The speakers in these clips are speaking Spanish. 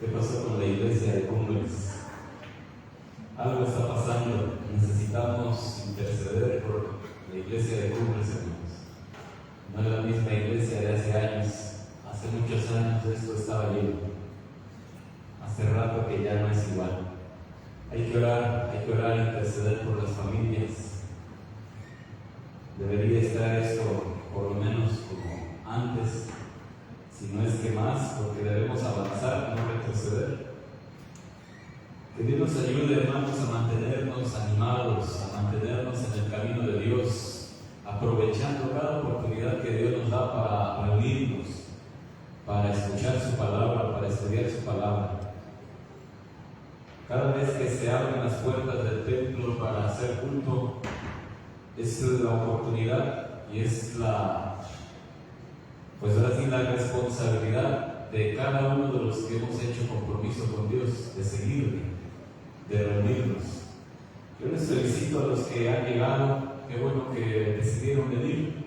¿Qué pasó con la iglesia de Cumbres? Algo está pasando. Necesitamos interceder por la iglesia de Cumbres, hermanos. No es la misma iglesia de hace años. Hace muchos años esto estaba lleno. Hace rato que ya no es igual. Hay que orar, interceder por las familias. Debería estar esto por lo menos como antes, si no es que más, porque debemos avanzar, no retroceder. Que Dios nos ayude, hermanos, a mantenernos animados, a mantenernos en el camino de Dios, aprovechando cada oportunidad que Dios nos da para reunirnos, para escuchar su palabra, para estudiar su palabra. Cada vez que se abren las puertas del templo para hacer culto, es la oportunidad y es pues ahora sí, la responsabilidad de cada uno de los que hemos hecho compromiso con Dios, de seguirle, de reunirnos. Yo les felicito a los que han llegado. Qué bueno que decidieron venir,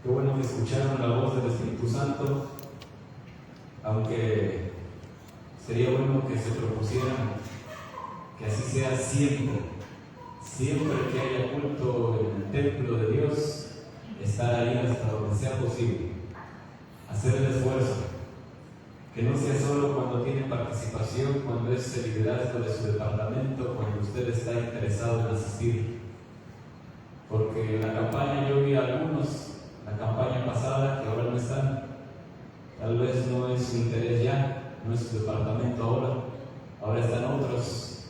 qué bueno que escucharon la voz del Espíritu Santo, aunque sería bueno que se propusieran que así sea siempre que haya culto en el templo de Dios, estar ahí hasta donde sea posible, hacer el esfuerzo, que no sea solo cuando tiene participación, cuando es el liderazgo de su departamento, cuando usted está interesado en asistir. Porque en la campaña yo vi a algunos, la campaña pasada, que ahora no están. Tal vez no es su interés ya, no es su departamento ahora están otros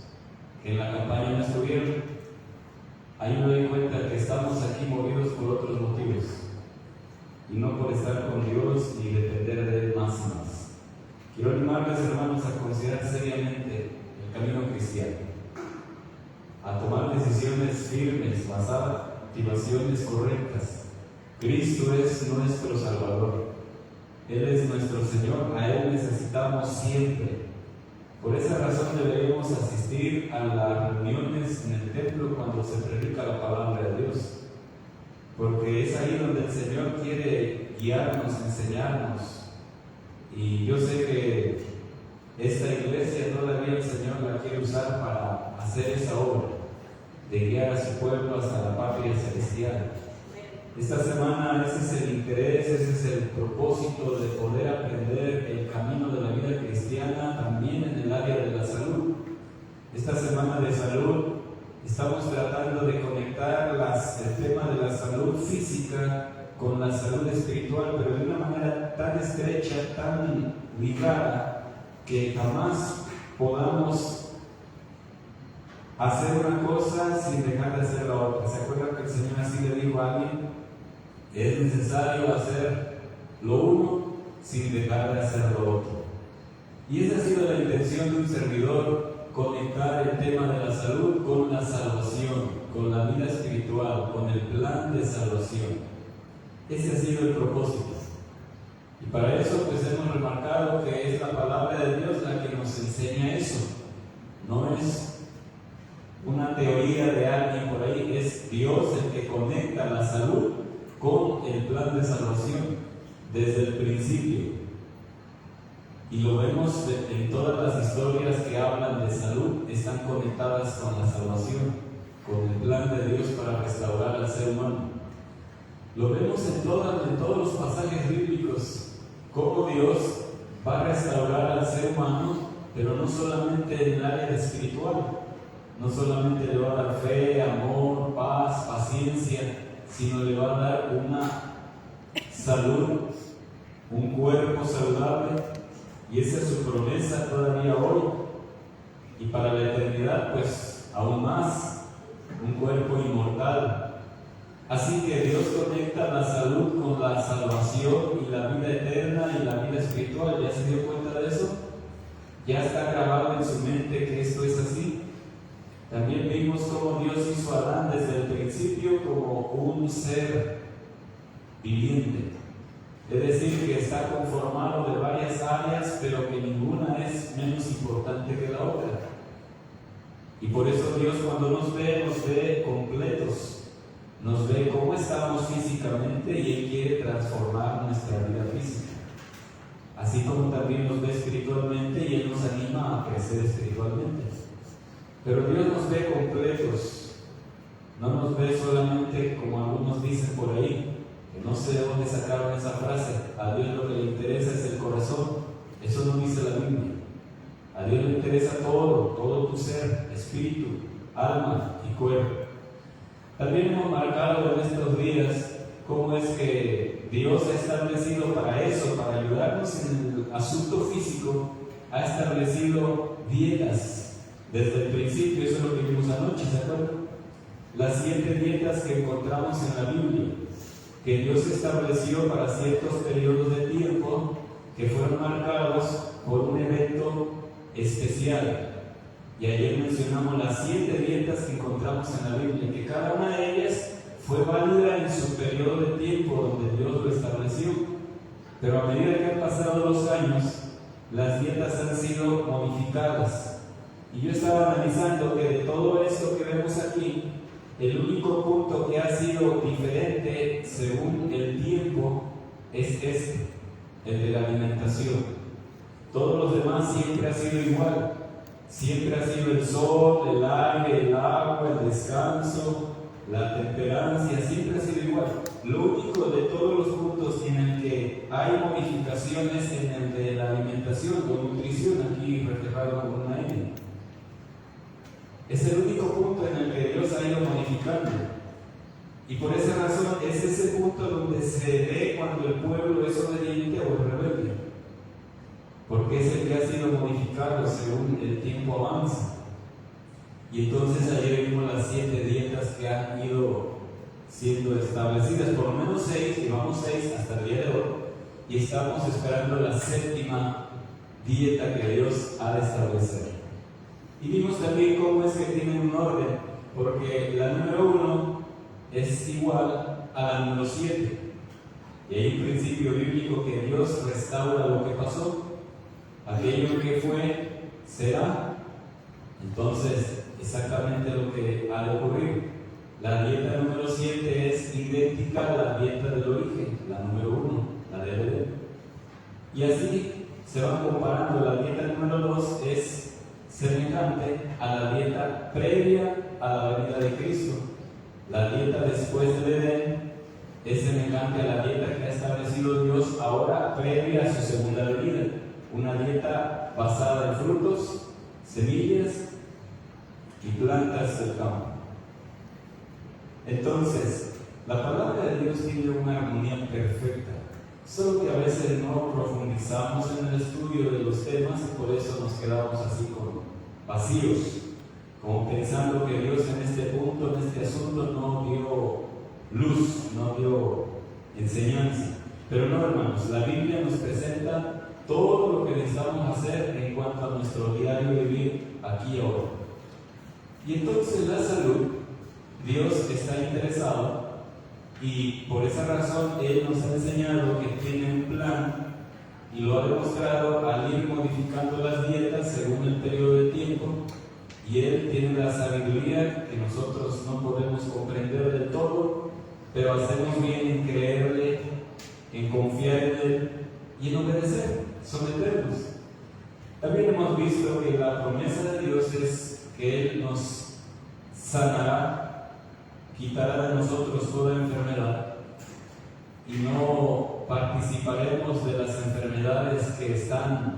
que en la campaña no estuvieron. Ahí me doy cuenta que estamos aquí movidos por otros motivos y no por estar con Dios y depender de Él más y más. Quiero animarles, hermanos, a considerar seriamente el camino cristiano, a tomar decisiones firmes, basadas en motivaciones correctas. Cristo es nuestro Salvador, Él es nuestro Señor, a Él necesitamos siempre. Por esa razón deberíamos asistir a las reuniones en el templo cuando se predica la palabra de Dios, porque es ahí donde el Señor quiere guiarnos, enseñarnos. Y yo sé que esta iglesia todavía el Señor la quiere usar para hacer esa obra de guiar a su pueblo hasta la patria celestial. Esta semana ese es el interés, ese es el propósito de poder aprender el camino de la vida cristiana también en el área de la salud. Esta semana de salud estamos tratando de conectar el tema de la salud física con la salud espiritual, pero de una manera tan estrecha, tan ligada, que jamás podamos hacer una cosa sin dejar de hacer la otra. ¿Se acuerdan que el Señor así le dijo a alguien? Es necesario hacer lo uno sin dejar de hacer lo otro. Y esa ha sido la intención de un servidor, conectar el tema de la salud con la salvación, con la vida espiritual, con el plan de salvación. Ese ha sido el propósito. Y para eso pues hemos remarcado que es la palabra de Dios la que nos enseña eso. No es una teoría de alguien por ahí, es Dios el que conecta la salud con el plan de salvación desde el principio. Y lo vemos en todas las historias que hablan de salud, están conectadas con la salvación, con el plan de Dios para restaurar al ser humano. Lo vemos en todos los pasajes bíblicos, cómo Dios va a restaurar al ser humano, pero no solamente en el área espiritual, no solamente le va a dar fe, amor, paz, paciencia, sino le va a dar una salud, un cuerpo saludable, y esa es su promesa todavía hoy, y para la eternidad pues aún más, un cuerpo inmortal. Así que Dios conecta la salud con la salvación y la vida eterna y la vida espiritual. ¿Ya se dio cuenta de eso? ¿Ya está grabado en su mente que esto es así? También vimos cómo Dios hizo a Adán desde el principio como un ser viviente. Es decir, que está conformado de varias áreas, pero que ninguna es menos importante que la otra. Y por eso Dios cuando nos ve completos. Nos ve cómo estamos físicamente y Él quiere transformar nuestra vida física. Así como también nos ve espiritualmente y espiritualmente. Pero Dios nos ve completos, no nos ve solamente como algunos dicen por ahí, que no sé de dónde sacaron esa frase. A Dios lo que le interesa es el corazón. Eso no dice la Biblia. A Dios le interesa todo tu ser, espíritu, alma y cuerpo. También hemos marcado en estos días cómo es que Dios ha establecido para eso, para ayudarnos en el asunto físico, ha establecido dietas desde el principio. Eso es lo que vimos anoche, ¿se acuerdan? Las 7 dietas que encontramos en la Biblia, que Dios estableció para ciertos periodos de tiempo que fueron marcados por un evento especial. Y ayer mencionamos las 7 dietas que encontramos en la Biblia, que cada una de ellas fue válida en su periodo de tiempo donde Dios lo estableció. Pero a medida que han pasado los años, las dietas han sido modificadas. Y yo estaba analizando que de todo esto que vemos aquí, el único punto que ha sido diferente según el tiempo es este, el de la alimentación. Todos los demás siempre ha sido igual. Siempre ha sido el sol, el aire, el agua, el descanso, la temperancia, siempre ha sido igual. Lo único de todos los puntos en el que hay modificaciones en el de la alimentación o nutrición, aquí reflejado con una N. Es el único punto en el que Dios ha ido modificando. Y por esa razón es ese punto donde se ve cuando el pueblo es obediente o rebelde. Porque es el que ha sido modificado según el tiempo avanza. Y entonces ayer vimos las 7 dietas que han ido siendo establecidas, por lo menos 6, llevamos 6 hasta el día de hoy, y estamos esperando la 7ª dieta que Dios ha de establecer. Y vimos también cómo es que tienen un orden, porque la número 1 es igual a la número 7. Y hay un principio bíblico que Dios restaura lo que pasó. Aquello que fue, será. Entonces, exactamente lo que ha de ocurrir. La dieta número 7 es idéntica a la dieta del origen, la número 1, la de Edén. Y así se van comparando. La dieta número 2 es semejante a la dieta previa a la venida de Cristo. La dieta después de Edén es semejante a la dieta que ha establecido Dios ahora previa a su segunda venida. Una dieta basada en frutos, semillas y plantas del campo. Entonces, la palabra de Dios tiene una armonía perfecta, solo que a veces no profundizamos en el estudio de los temas y por eso nos quedamos así como vacíos, como pensando que Dios en este punto, en este asunto, no dio luz, no dio enseñanza. Pero no, hermanos, la Biblia nos presenta todo lo que necesitamos hacer en cuanto a nuestro diario vivir aquí y ahora. Y entonces la salud, Dios está interesado y por esa razón Él nos ha enseñado que tiene un plan y lo ha demostrado al ir modificando las dietas según el periodo de tiempo. Y Él tiene la sabiduría que nosotros no podemos comprender del todo, pero hacemos bien en creerle, en confiar en Él y en obedecer, someternos. También hemos visto que la promesa de Dios es que Él nos sanará, quitará de nosotros toda enfermedad y no participaremos de las enfermedades que están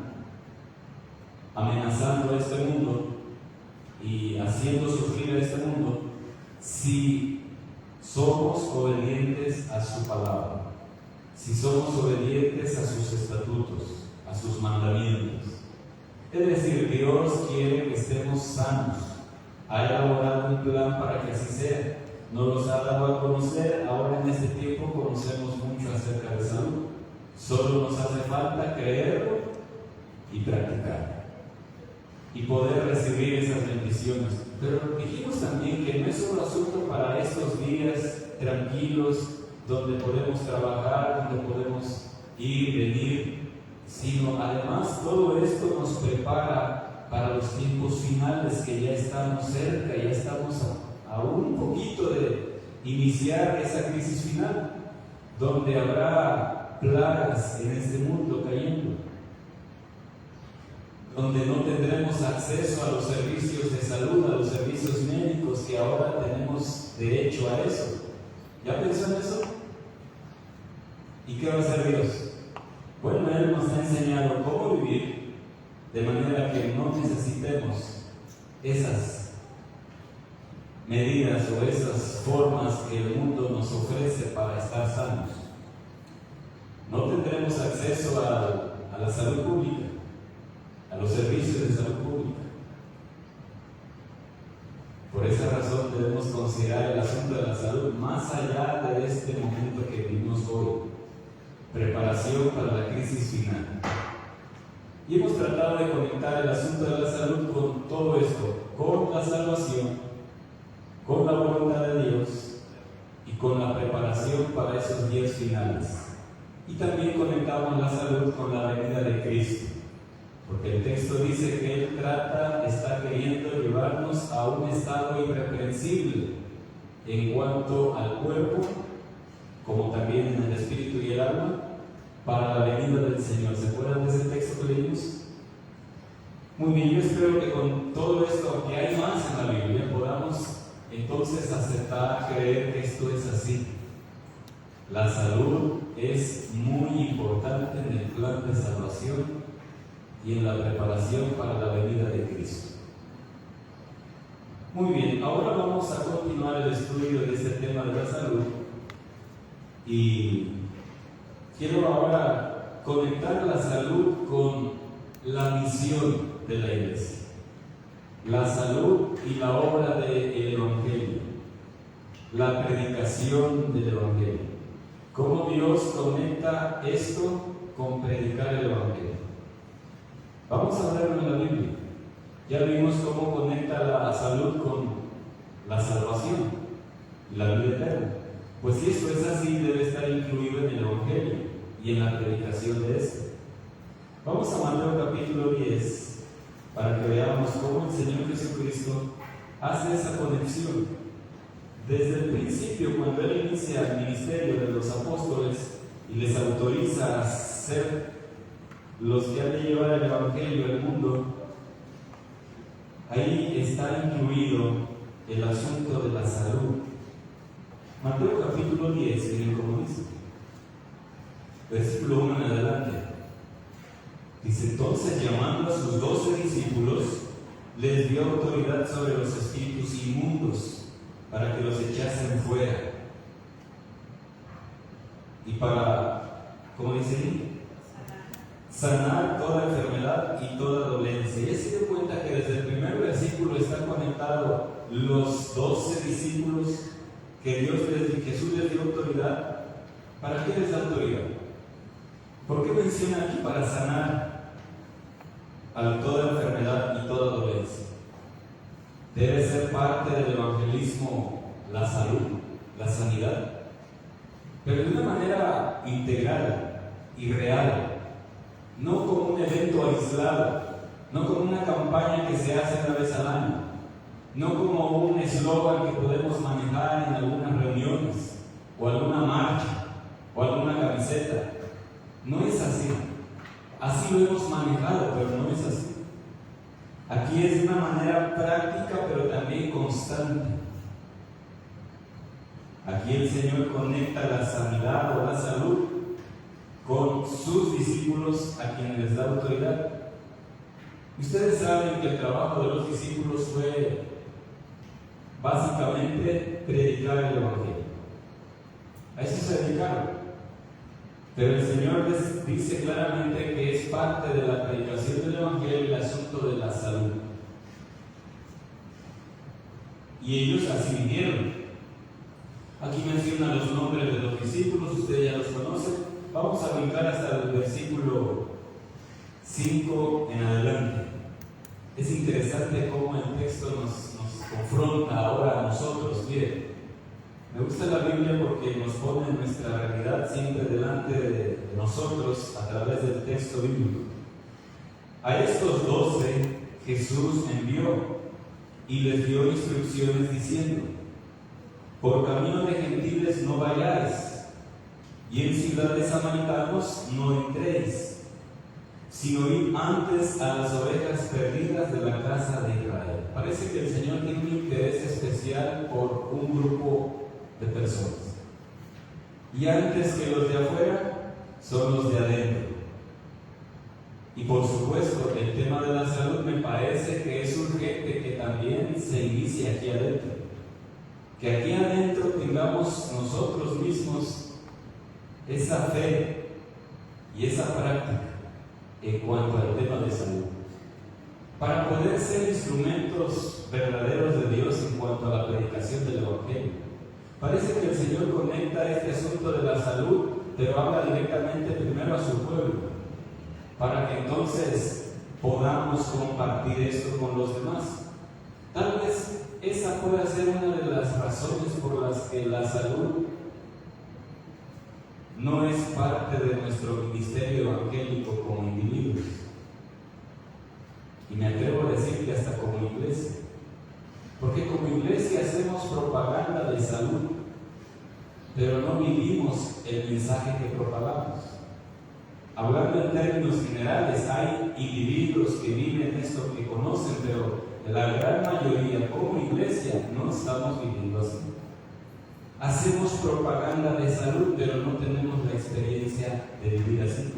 amenazando este mundo y haciendo sufrir a este mundo si somos obedientes a su palabra, si somos obedientes a sus estatutos, a sus mandamientos. Es decir, Dios quiere que estemos sanos, ha elaborado un plan para que así sea, nos los ha dado a conocer. Ahora en este tiempo conocemos mucho acerca de salud, solo nos hace falta creerlo y practicar y poder recibir esas bendiciones. Pero dijimos también que no es solo asunto para estos días tranquilos donde podemos trabajar, donde podemos ir, venir, sino además todo esto nos prepara para los tiempos finales, que ya estamos cerca, ya estamos a un poquito de iniciar esa crisis final, donde habrá plagas en este mundo cayendo. donde no tendremos acceso a los servicios de salud, a los servicios médicos, que ahora tenemos derecho a eso. ¿Ya pensó en eso? ¿Y qué va a hacer Dios? Bueno, Él nos ha enseñado cómo vivir de manera que no necesitemos esas medidas o esas formas que el mundo nos ofrece para estar sanos. No tendremos acceso a la salud pública, a los servicios de salud pública. Por esa razón debemos considerar el asunto de la salud más allá de este momento que vivimos hoy. Preparación para la crisis final. Y hemos tratado de conectar el asunto de la salud con todo esto, con la salvación, con la voluntad de Dios y con la preparación para esos días finales. Y también conectamos la salud con la venida de Cristo, porque el texto dice que Él está queriendo llevarnos a un estado irreprensible en cuanto al cuerpo, como también en el espíritu y el alma, para la venida del Señor. ¿Se acuerdan de ese texto que leímos? Muy bien, yo espero que con todo esto, aunque hay más en la Biblia, podamos entonces aceptar, creer que esto es así. La salud es muy importante en el plan de salvación y en la preparación para la venida de Cristo. Muy bien, ahora vamos a continuar el estudio de este tema de la salud y quiero ahora conectar la salud con la misión de la iglesia, la salud y la obra del Evangelio, la predicación del Evangelio. ¿Cómo Dios conecta esto con predicar el Evangelio? Vamos a verlo en la Biblia. Ya vimos cómo conecta la salud con la salvación y la vida eterna. Pues si esto es así, debe estar incluido en el Evangelio y en la predicación de este. Vamos a Mateo capítulo 10 para que veamos cómo el Señor Jesucristo hace esa conexión. Desde el principio, cuando Él inicia el ministerio de los apóstoles y les autoriza a ser los que han de llevar el Evangelio al mundo, ahí está incluido el asunto de la salud. Mateo capítulo 10, miren cómo dice, versículo 1 en adelante. Dice: entonces, llamando a sus 12 discípulos, les dio autoridad sobre los espíritus inmundos para que los echasen fuera y para, ¿cómo dice ahí? Sanar toda enfermedad y toda dolencia. Y se dio cuenta que desde el primer versículo están conectados los 12 discípulos que Jesús les dio autoridad. ¿Para qué les da autoridad? ¿Por qué menciona aquí para sanar a toda enfermedad y toda dolencia? Debe ser parte del evangelismo la salud, la sanidad, pero de una manera integral y real, no como un evento aislado, no como una campaña que se hace una vez al año, no como un eslogan que podemos manejar en algunas reuniones, o alguna marcha, o alguna camiseta. No es así. Así lo hemos manejado, pero no es así. Aquí es de una manera práctica, pero también constante. Aquí el Señor conecta la sanidad o la salud con sus discípulos, a quienes les da autoridad. Ustedes saben que el trabajo de los discípulos fue básicamente predicar el Evangelio. A eso se dedicaron. Pero el Señor les dice claramente que es parte de la predicación del Evangelio el asunto de la salud. Y ellos así vinieron. Aquí menciona los nombres de los discípulos, ustedes ya los conocen. Vamos a brincar hasta el versículo 5 en adelante. Es interesante cómo el texto nos confronta ahora a nosotros. Miren, me gusta la Biblia porque nos pone nuestra realidad siempre delante de nosotros a través del texto bíblico. A estos 12 Jesús envió y les dio instrucciones diciendo: por camino de gentiles no vayáis, y en ciudad de samaritanos no entréis, sino id antes a las ovejas de la casa de Israel. Parece que el Señor tiene un interés especial por un grupo de personas. Y antes que los de afuera, son los de adentro. Y por supuesto, el tema de la salud me parece que es urgente que también se inicie aquí adentro. Que aquí adentro tengamos nosotros mismos esa fe y esa práctica en cuanto al tema de salud, para poder ser instrumentos verdaderos de Dios en cuanto a la predicación del Evangelio. Parece que el Señor conecta este asunto de la salud, pero habla directamente primero a su pueblo, para que entonces podamos compartir esto con los demás. Tal vez esa pueda ser una de las razones por las que la salud no es parte de nuestro ministerio evangélico como individuos. Y me atrevo a decir que hasta como iglesia. Porque como iglesia hacemos propaganda de salud, pero no vivimos el mensaje que propagamos. Hablando en términos generales, hay individuos que viven esto, que conocen, pero la gran mayoría como iglesia no estamos viviendo así. Hacemos propaganda de salud, pero no tenemos la experiencia de vivir así.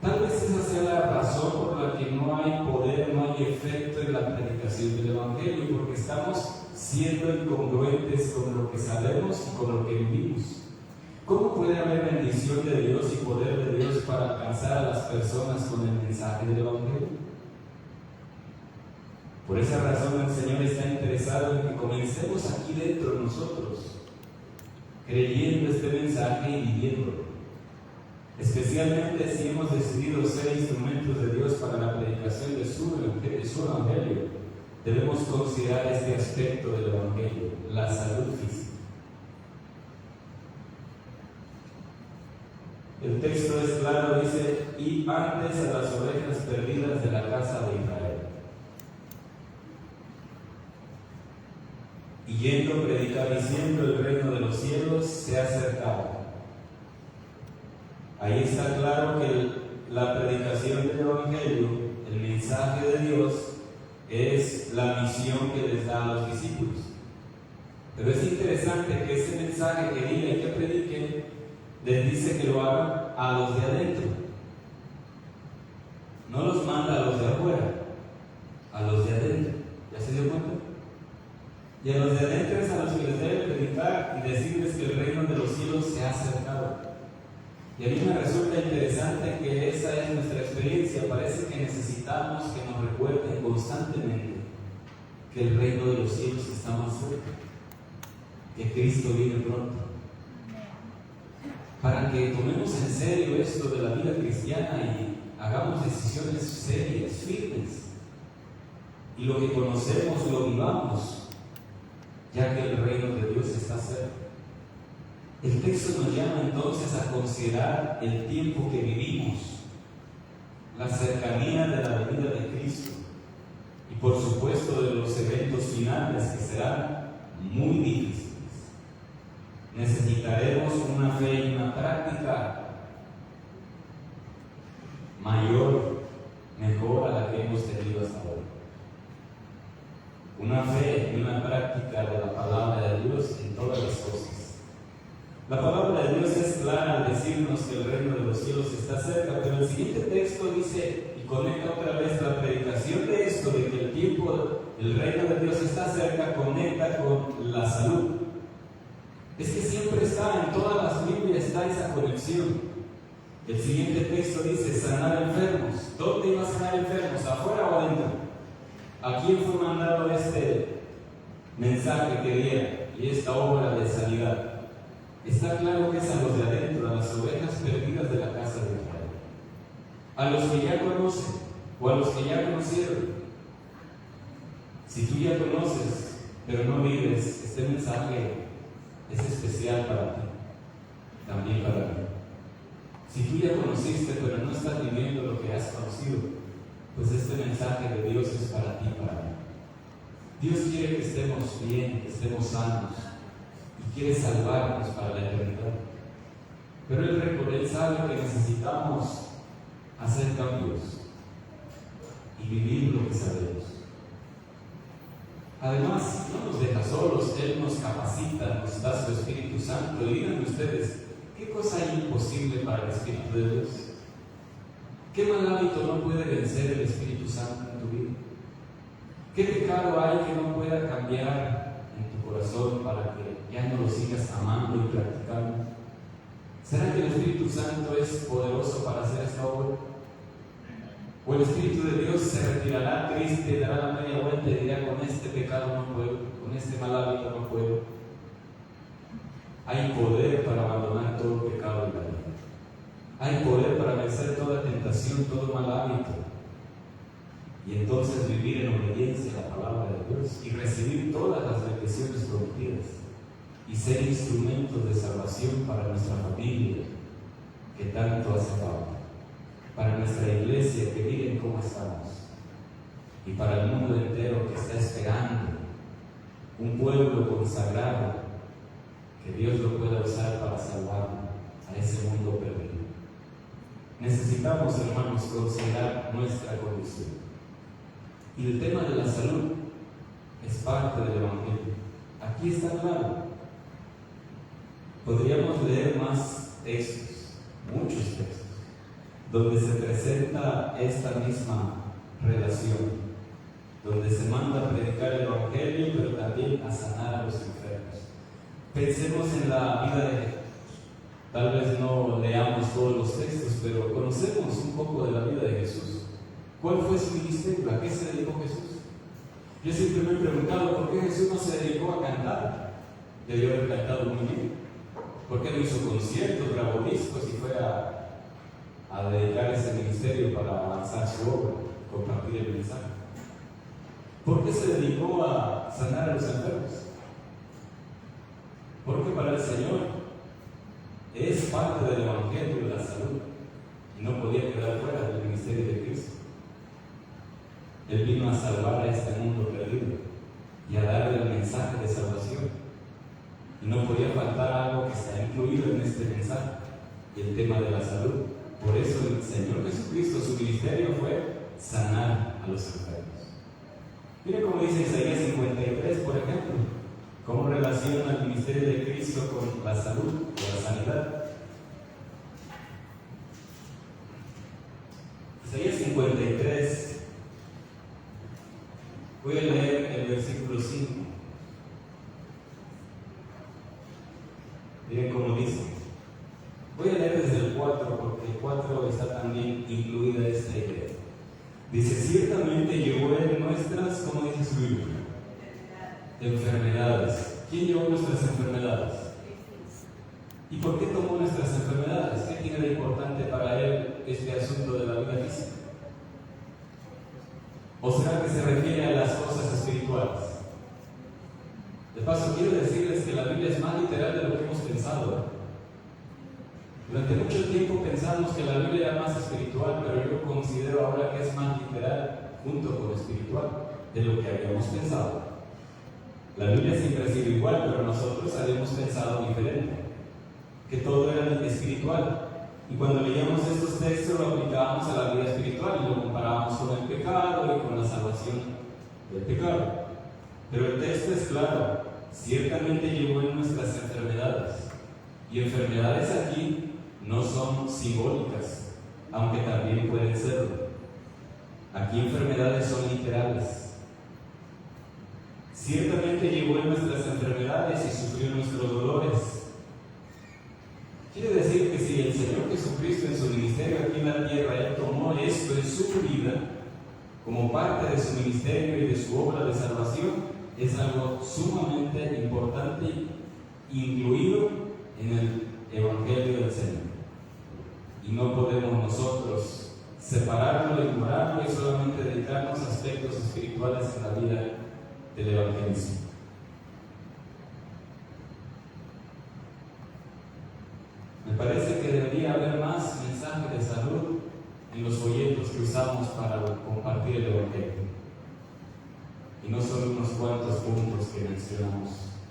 Tal vez esa sea la razón por la que no hay poder, no hay efecto en la predicación del Evangelio, porque estamos siendo incongruentes con lo que sabemos y con lo que vivimos. ¿Cómo puede haber bendición de Dios y poder de Dios para alcanzar a las personas con el mensaje del Evangelio? Por esa razón el Señor está interesado en que comencemos aquí dentro de nosotros, creyendo este mensaje y viviéndolo. Especialmente si hemos decidido ser instrumentos de Dios para la predicación de su Evangelio, debemos considerar este aspecto del Evangelio, la salud física. El texto es claro, dice: y antes a las ovejas perdidas de la casa de Israel. Y yendo predicar diciendo: el reino de los cielos se ha acercado. Ahí está claro que la predicación del Evangelio, el mensaje de Dios, es la misión que les da a los discípulos. Pero es interesante que ese mensaje que diga y que prediquen, les dice que lo hagan a los de adentro. No los manda a los de afuera, a los de adentro. ¿Ya se dio cuenta? Y a los de adentro es a los que les debe predicar y decirles que el reino de los cielos se ha acercado. Y a mí me resulta interesante que esa es nuestra experiencia. Parece que necesitamos que nos recuerden constantemente que el reino de los cielos está más cerca, que Cristo viene pronto. Para que tomemos en serio esto de la vida cristiana y hagamos decisiones serias, firmes, y lo que conocemos lo vivamos, ya que el reino de Dios está cerca. El texto nos llama entonces a considerar el tiempo que vivimos, la cercanía de la venida de Cristo y por supuesto de los eventos finales que serán muy difíciles. Necesitaremos una fe y una práctica mayor, mejor a la que hemos tenido hasta ahora. Una fe y una práctica de la palabra de Dios en todas las cosas. La palabra de Dios es clara al decirnos que el reino de los cielos está cerca, pero el siguiente texto dice y conecta otra vez la predicación de esto, de que el tiempo, el reino de Dios está cerca, conecta con la salud. Es que siempre está, en todas las Biblias está esa conexión. El siguiente texto dice: sanar enfermos. ¿Dónde iba a sanar enfermos? ¿Afuera o adentro? ¿A quién fue mandado este mensaje que diera y esta obra de sanidad? Está claro que es a los de adentro, a las ovejas perdidas de la casa de Israel, a los que ya conocen o a los que ya conocieron. Si tú ya conoces pero no vives, este mensaje es especial para ti, también para mí. Si tú ya conociste pero no estás viviendo lo que has conocido, pues este mensaje de Dios es para ti, para mí. Dios quiere que estemos bien, que estemos sanos, y quiere salvarnos para la eternidad. Pero Él sabe que necesitamos hacer cambios. Y vivir lo que sabemos. Además, no nos deja solos, Él nos capacita, nos da su Espíritu Santo. Y díganme ustedes, ¿qué cosa hay imposible para el Espíritu de Dios? ¿Qué mal hábito no puede vencer el Espíritu Santo en tu vida? ¿Qué pecado hay que no pueda cambiar en tu corazón para que ya no lo sigas amando y practicando? ¿Será que el Espíritu Santo es poderoso para hacer esta obra? ¿O el Espíritu de Dios se retirará triste, dará la media vuelta y dirá: con este pecado no puedo, con este mal hábito no puedo? Hay poder para abandonar todo pecado en la vida. Hay poder para vencer toda tentación, todo mal hábito. Y entonces vivir en obediencia a la palabra de Dios y recibir todas las bendiciones prometidas y ser instrumentos de salvación para nuestra familia, que tanto hace falta, para nuestra iglesia, que miren cómo estamos, y para el mundo entero que está esperando un pueblo consagrado, que Dios lo pueda usar para salvar a ese mundo perdido. Necesitamos, hermanos, considerar nuestra condición. Y el tema de la salud es parte del Evangelio. Aquí está claro. Podríamos leer más textos, muchos textos, donde se presenta esta misma relación, donde se manda a predicar el Evangelio, pero también a sanar a los enfermos. Pensemos en la vida de Jesús. Tal vez no leamos todos los textos, pero conocemos un poco de la vida de Jesús. ¿Cuál fue su ministerio? ¿A qué se dedicó Jesús? Yo siempre me he preguntado por qué Jesús no se dedicó a cantar. Debió haber cantado muy bien. ¿Por qué no hizo conciertos, grabó discos y fue a dedicar ese ministerio para avanzar su obra, compartir el mensaje? ¿Por qué se dedicó a sanar a los enfermos? Porque para el Señor es parte del Evangelio de la salud y no podía quedar fuera del ministerio de Cristo. Él vino a salvar a este mundo perdido y a darle el mensaje de salvación. Y no podía faltar algo que está incluido en este mensaje, y el tema de la salud. Por eso el Señor Jesucristo, su ministerio fue sanar a los enfermos. Mire cómo dice Isaías 53, por ejemplo, cómo relaciona el ministerio de Cristo con la salud, con la sanidad. Isaías 53. Voy a leer el versículo 5. Miren cómo dice. Voy a leer desde el 4, porque el 4 está también incluida esta idea. Dice: ciertamente llevó Él nuestras, ¿cómo dice su Biblia? Enfermedades. ¿Quién llevó nuestras enfermedades? ¿Y por qué tomó nuestras enfermedades? ¿Qué tiene de importante para Él este asunto de la vida física? ¿O será que se refiere a las cosas espirituales? De paso, quiero decirles que la Biblia es más literal de lo que hemos pensado. Durante mucho tiempo pensamos que la Biblia era más espiritual, pero yo considero ahora que es más literal, junto con espiritual, de lo que habíamos pensado. La Biblia siempre ha sido igual, pero nosotros habíamos pensado diferente, que todo era espiritual. Y cuando leíamos estos textos lo aplicábamos a la vida espiritual y lo comparábamos con el pecado y con la salvación del pecado. Pero el texto es claro: ciertamente llevó en nuestras enfermedades. Y enfermedades aquí no son simbólicas, aunque también pueden serlo. Aquí enfermedades son literales. Ciertamente llevó en nuestras enfermedades y sufrió nuestros dolores. Quiere decir que si el Señor Jesucristo en su ministerio aquí en la tierra, Él tomó esto en su vida como parte de su ministerio y de su obra de salvación, es algo sumamente importante, incluido en el Evangelio del Señor. Y no podemos nosotros separarlo, ignorarlo y solamente dedicarnos a aspectos espirituales en la vida del evangelismo. Me parece que debería haber más mensaje de salud en los folletos que usamos para compartir el Evangelio. Y no solo unos cuantos puntos que mencionamos,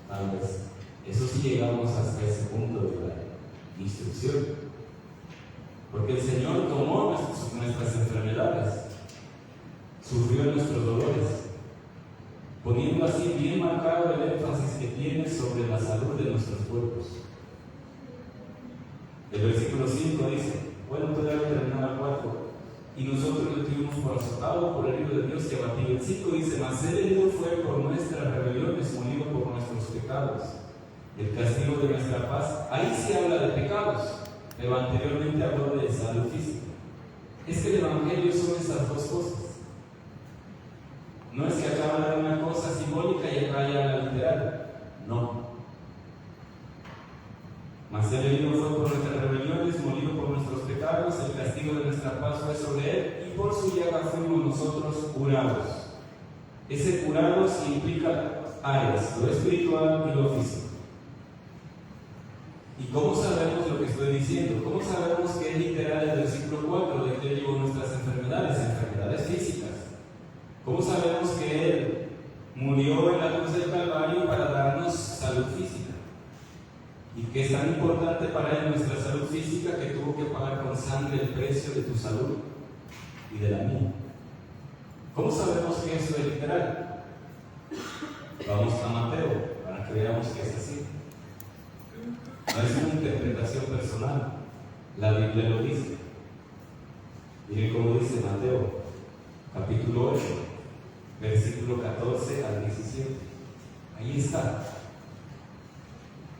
tal vez. Eso sí, llegamos hasta ese punto de la instrucción. Porque el Señor tomó nuestras enfermedades, subió a nuestros dolores, poniendo así bien marcado el énfasis que tiene sobre la salud de nuestros cuerpos. El versículo 5 dice, bueno, todavía terminar al 4, y nosotros le tuvimos por azotado, por herido de Dios y abatido. El 5 dice, mas el herido fue por nuestras rebeliones, molido por nuestros pecados. El castigo de nuestra paz. Ahí se habla de pecados, pero anteriormente habló de salud física. Es que el Evangelio son estas dos cosas. No es que acá habla de una cosa simbólica y acá ya la literal. No. Mas el herido fue por nuestras rebeliones, molido por nuestros pecados, el castigo de nuestra paz fue sobre él, y por su llaga fuimos nosotros curados. Ese curados implica áreas, lo espiritual y lo físico. ¿Y cómo sabemos lo que estoy diciendo? ¿Cómo sabemos que es literal el versículo 4 de que Él llevó nuestras enfermedades físicas? ¿Cómo sabemos que Él murió en la cruz del Calvario para darnos salud física? Y que es tan importante para Él nuestra salud física que tuvo que pagar con sangre el precio de tu salud y de la mía. ¿Cómo sabemos que eso es literal? Vamos a Mateo para que veamos que es así. No es una interpretación personal, la Biblia lo dice. Miren cómo dice Mateo, capítulo 8, versículo 14 al 17. Ahí está.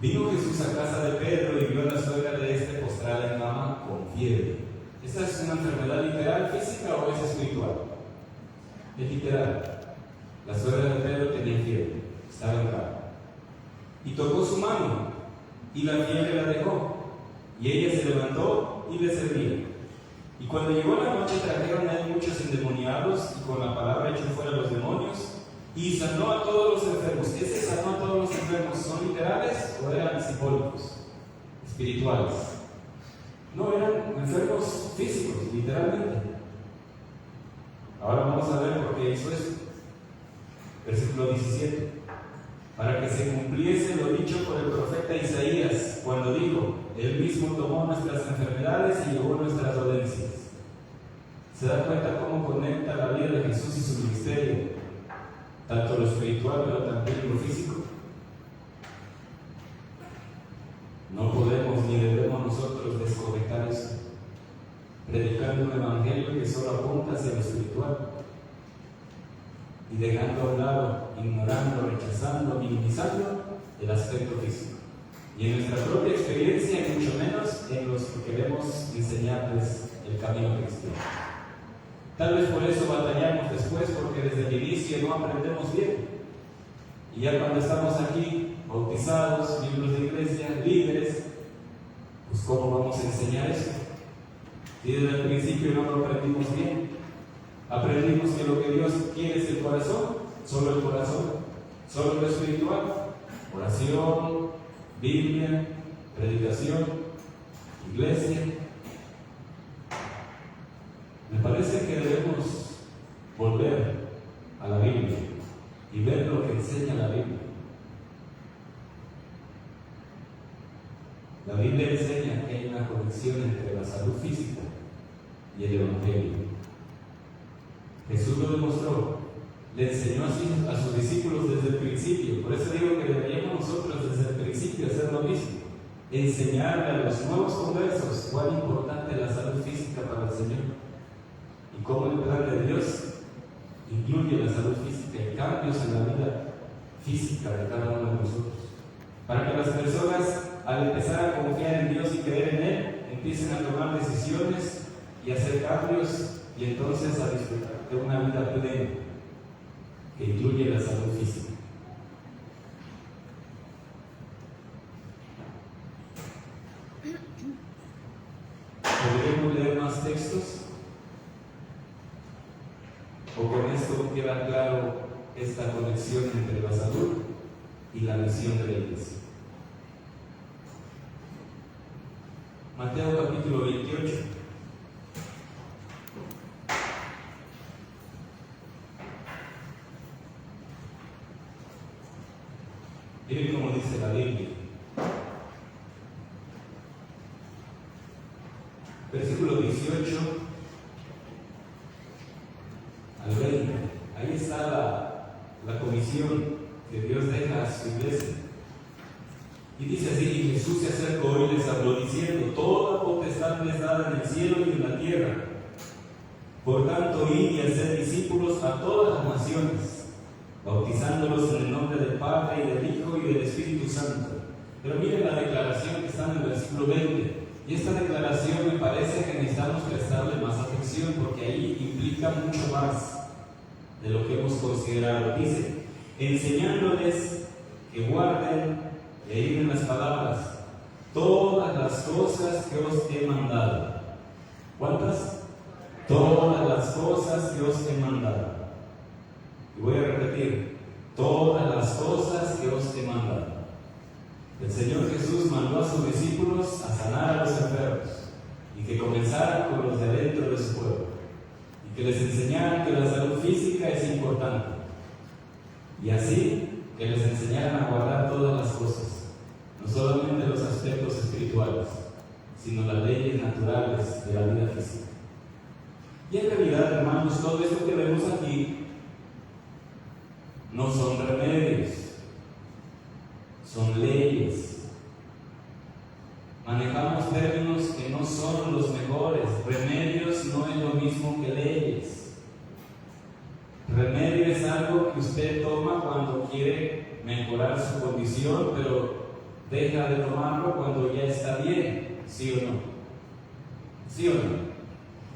Vino Jesús a casa de Pedro y vio a la suegra de este postrada en cama con fiebre. ¿Esta es una enfermedad literal, física o es espiritual? Es literal. La suegra de Pedro tenía fiebre, estaba en cama. Y tocó su mano, y la fiebre la dejó. Y ella se levantó y le servía. Y cuando llegó la noche trajeron a él muchos endemoniados, y con la palabra echó fuera los demonios, y sanó a todos los enfermos. ¿Ese sanó a todos los enfermos son literales o eran simbólicos, espirituales? No, eran enfermos físicos, literalmente. Ahora vamos a ver por qué hizo eso. Versículo 17. Para que se cumpliese lo dicho por el profeta Isaías, cuando dijo, Él mismo tomó nuestras enfermedades y llevó nuestras dolencias. ¿Se da cuenta cómo conecta la vida de Jesús y su ministerio? Tanto lo espiritual, pero también lo físico. No podemos ni debemos nosotros desconectar eso, predicando un evangelio que solo apunta hacia lo espiritual y dejando a un lado, ignorando, rechazando, minimizando el aspecto físico. Y en nuestra propia experiencia, y mucho menos en los que queremos enseñarles el camino cristiano. Tal vez por eso batallamos después, porque desde el inicio no aprendemos bien. Y ya cuando estamos aquí, bautizados, miembros de iglesia, líderes, pues ¿cómo vamos a enseñar eso? Y desde el principio no lo aprendimos bien. Aprendimos que lo que Dios quiere es el corazón, solo lo espiritual, oración, Biblia, predicación, iglesia. Me parece que debemos volver a la Biblia y ver lo que enseña la Biblia. La Biblia enseña que hay una conexión entre la salud física y el Evangelio. Jesús lo demostró, le enseñó a sus discípulos desde el principio. Por eso digo que deberíamos nosotros desde el principio hacer lo mismo, enseñarle a los nuevos conversos cuán importante es la salud física para el Señor y cómo el plan de Dios incluye la salud física y cambios en la vida física de cada uno de nosotros, para que las personas, al empezar a confiar en Dios y creer en Él, empiecen a tomar decisiones y hacer cambios y entonces a disfrutar de una vida plena que incluye la salud física. ¿Podríamos leer más textos? ¿O con esto queda claro esta conexión entre la salud y la misión de la iglesia? Mateo capítulo 28. Miren cómo dice la Biblia. Versículo 18 al 20. Ahí está la comisión que Dios deja a su iglesia. Y dice así: y Jesús se acercó y les habló diciendo: toda potestad me es dada en el cielo y en la tierra. Por tanto, id y haced discípulos a todas las naciones, bautizándolos en el nombre del Padre y del Hijo y del Espíritu Santo. Pero miren la declaración que está en el versículo 20. Y esta declaración me parece que necesitamos prestarle más atención, porque ahí implica mucho más de lo que hemos considerado. Dice: enseñándoles que guarden, y ahí vienen las palabras, todas las cosas que os he mandado. ¿Cuántas? Todas las cosas que os he mandado. Y voy a repetir: todas las cosas que os he mandado. El Señor Jesús mandó a sus discípulos a sanar a los enfermos y que comenzaran con los de dentro de su pueblo y que les enseñaran que la salud física es importante y así que les enseñaran a guardar todas las cosas, no solamente los aspectos espirituales, sino las leyes naturales de la vida física. Y en realidad, hermanos, todo esto que vemos aquí no son remedios, son leyes. Manejamos términos que no son los mejores. Remedios no es lo mismo que leyes. Remedio es algo que usted toma cuando quiere mejorar su condición, pero deja de tomarlo cuando ya está bien, ¿sí o no? ¿Sí o no?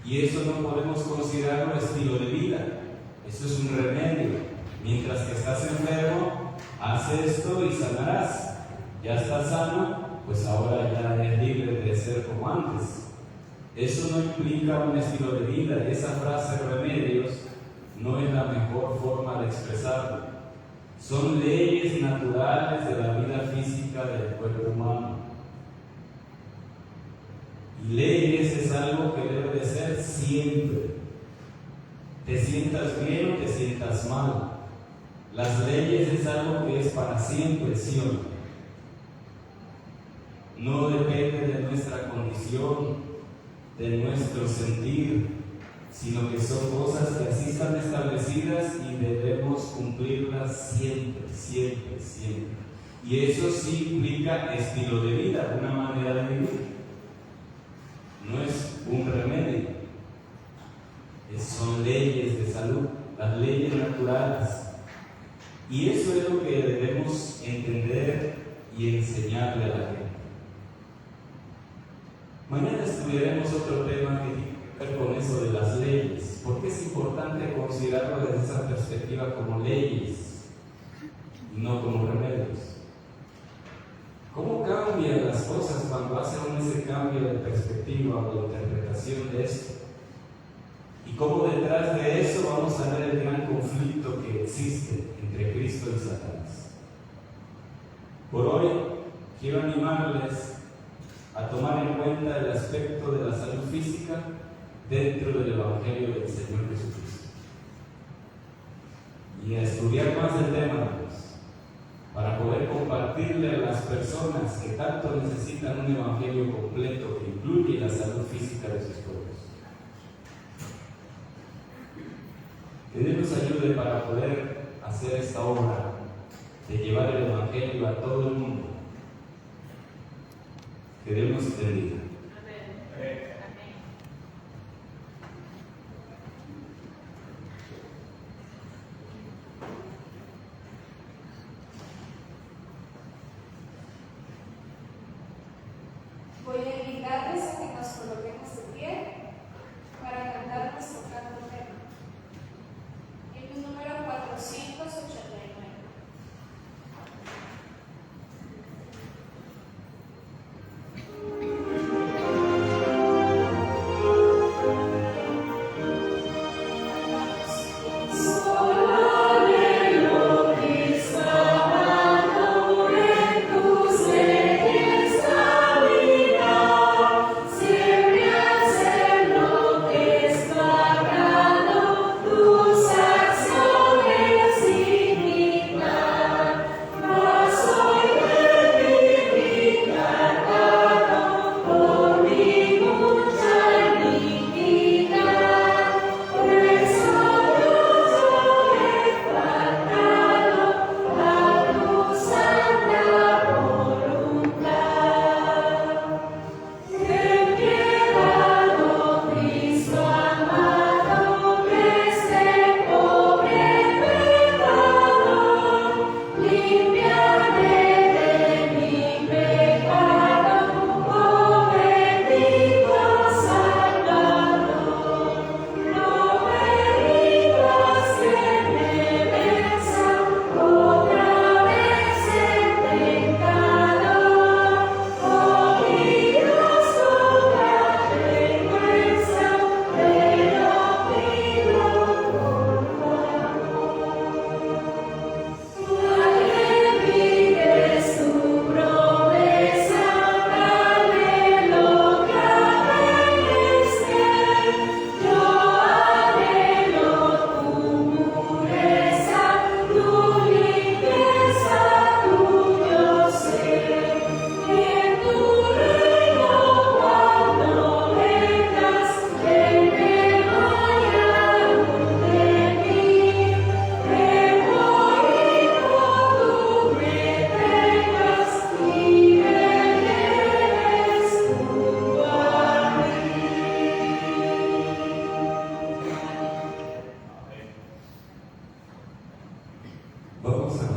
Y eso no podemos considerarlo estilo de vida. Eso es un remedio. Mientras que estás enfermo, haz esto y sanarás. Ya estás sano, pues ahora ya eres libre de ser como antes. Eso no implica un estilo de vida, y esa frase remedios no es la mejor forma de expresarlo. Son leyes naturales de la vida física del cuerpo humano. Y leyes es algo que debe de ser siempre. Te sientas bien o te sientas mal. Las leyes es algo que es para siempre, ¿sí o no? No depende de nuestra condición, de nuestro sentir, sino que son cosas que así están establecidas y debemos cumplirlas siempre, siempre, siempre. Y eso sí implica estilo de vida, una manera de vivir. No es un remedio, son leyes de salud, las leyes naturales. Y eso es lo que debemos entender y enseñarle a la gente. Mañana estudiaremos otro tema que tiene que ver con eso de las leyes. ¿Por qué es importante considerarlo desde esa perspectiva como leyes y no como remedios? ¿Cómo cambian las cosas cuando hacen ese cambio de perspectiva o de interpretación de esto? Y cómo detrás de eso vamos a ver el gran conflicto que existe entre Cristo y Satanás. Por hoy quiero animarles a tomar en cuenta el aspecto de la salud física dentro del Evangelio del Señor Jesucristo y a estudiar más el tema, para poder compartirle a las personas que tanto necesitan un evangelio completo que incluye la salud física de sus pueblos. Que Dios nos ayude para poder hacer esta obra de llevar el evangelio a todo el mundo. Que Dios nos bendiga. Amén. Voy a invitarles a que nos coloquemos de pie para cantar nuestro canto tema. Himno número 489. Siempre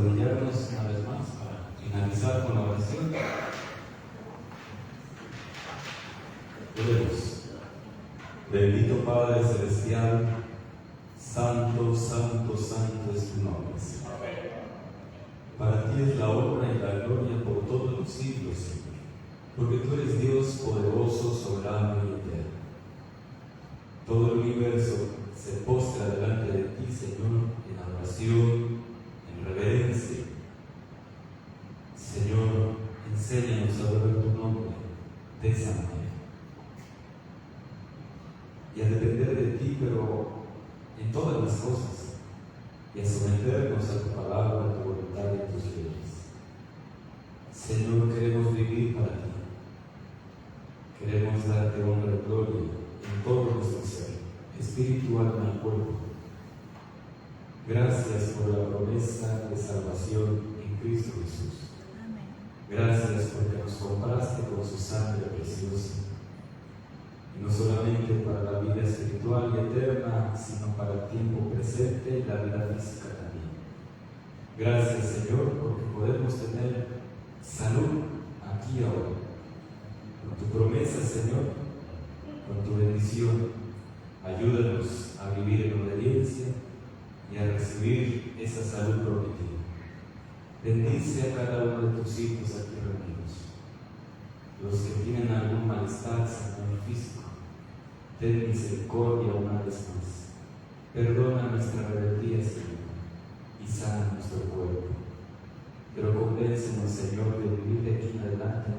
arrodillarnos una vez más para finalizar con la oración. Oremos. Bendito Padre Celestial, santo, santo, santo es tu nombre, Señor. Para ti es la honra y la gloria por todos los siglos, Señor, porque tú eres Dios poderoso, soberano y eterno. Todo el universo se postra delante de ti, Señor, en adoración, en reverencia. Señor, enséñanos a adorar tu nombre de esa manera y a depender de ti, pero en todas las cosas, y a someternos a tu palabra, a tu voluntad y a tus leyes. Señor, queremos vivir para ti. Queremos darte honra y gloria en todo nuestro ser, espíritu, alma y cuerpo. Gracias por la promesa de salvación en Cristo Jesús. Gracias porque nos compraste con su sangre preciosa. Y no solamente para la vida espiritual y eterna, sino para el tiempo presente y la vida física también. Gracias, Señor, porque podemos tener salud aquí y ahora. Con tu promesa, Señor, con tu bendición, ayúdanos a vivir en obediencia y a recibir esa salud prometida. Bendice a cada uno de tus hijos aquí reunidos. Los que tienen algún malestar, Señor, físico, ten misericordia una vez más. Perdona nuestra rebeldía, Señor, y sana nuestro cuerpo. Pero convéncenos, Señor, de vivir de aquí en adelante en